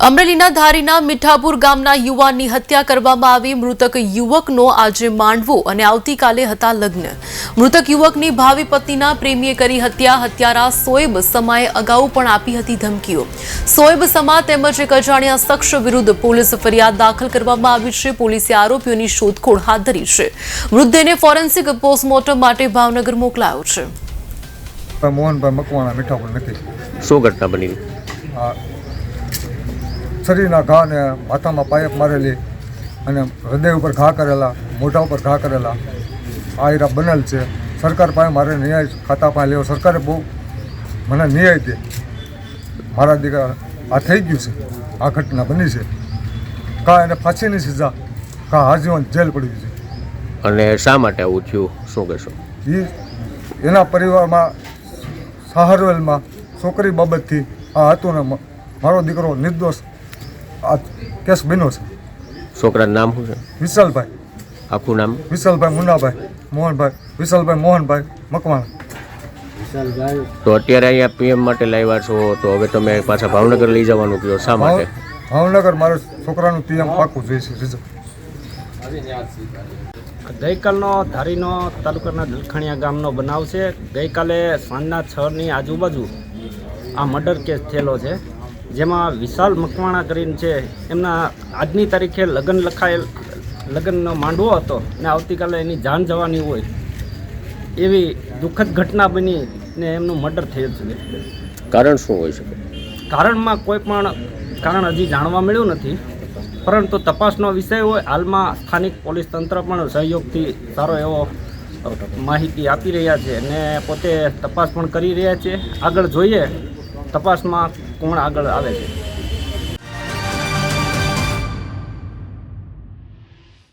અમરેલીના ધારીના મીઠાપુર ગામના યુવાનની હત્યા કરવામાં આવી। મૃતક યુવકનો આજે માંડવો અને આવતીકાલે હતા લગ્ન। મૃતક યુવકની ભાવિ પત્નીના પ્રેમીએ કરી હત્યા। હત્યારા સોએબ સમાએ અગાઉ પણ આપી હતી ધમકીઓ। સોએબ સમા તેમજ એક અજાણ્યા શખ્સ વિરુદ્ધ પોલીસ ફરિયાદ દાખલ કરવામાં આવી છે। પોલીસે આરોપીઓની શોધખોળ હાથ ધરી છે। મૃતદેહને ફોરેન્સિક પોસ્ટમોર્ટમ માટે ભાવનગર મોકલાયો છે। મોહનભાઈ મકવાણા મીઠાપુર નથી। શું ઘટના બની? શરીરના ઘા ને માથામાં પાઇપ મારેલી અને હૃદય ઉપર ઘા કરેલા, મોઢા ઉપર ઘા કરેલા આ બનેલ છે। સરકાર પાસે મારે ન્યાય ખાતા પાસે લેવો, સરકારે બહુ મને ન્યાય દે। મારા દીકરા આ થઈ ગયું છે, આ ઘટના બની છે। કાં એને ફાંસીની સજા, કાં આજીવન જેલ પડી છે। અને શા માટે આવું થયું, શું કહેશો? એના પરિવારમાં સહારવેલમાં છોકરી બાબતથી આ હતું ને મારો દીકરો નિર્દોષ આ કેસ બન્યો છે। છોકરાનું નામ શું છે? વિશાલભાઈ। આખું નામ? વિશાલભાઈ મુન્નાભાઈ મોહનભાઈ, વિશાલભાઈ મોહનભાઈ મકવાણા। તો અત્યારે અહીંયા પીએમ માટે લાવ્યા છો, તો હવે તમે પાછા ભાવનગર લઈ જવાનું કહો, શા માટે? ભાવનગર મારે છોકરાનું પીએમ પાકું જોઈએ છે રિઝલ્ટ। ગઈકાલનો ધારીનો તાલુકાના દલખાણીયા ગામનો બનાવ છે। ગઈકાલે સાંજના 6ની આજુબાજુ આ મર્ડર કેસ થયેલો છે, જેમાં વિશાલ મકવાણા કરીને છે, એમના આજની તારીખે લગ્નનો માંડવો હતો ને આવતીકાલે એની જાન જવાની હોય એવી દુઃખદ ઘટના બની ને એમનું મર્ડર થયેલ છે। કારણ શું હોઈ શકે? કારણમાં કોઈ પણ કારણ હજી જાણવા મળ્યું નથી, પરંતુ તપાસનો વિષય હોય। હાલમાં સ્થાનિક પોલીસ તંત્ર પણ સહયોગથી સારો એવો માહિતી આપી રહ્યા છે અને પોતે તપાસ પણ કરી રહ્યા છે। આગળ જોઈએ તપાસમાં કોણ આગળ આવે છે।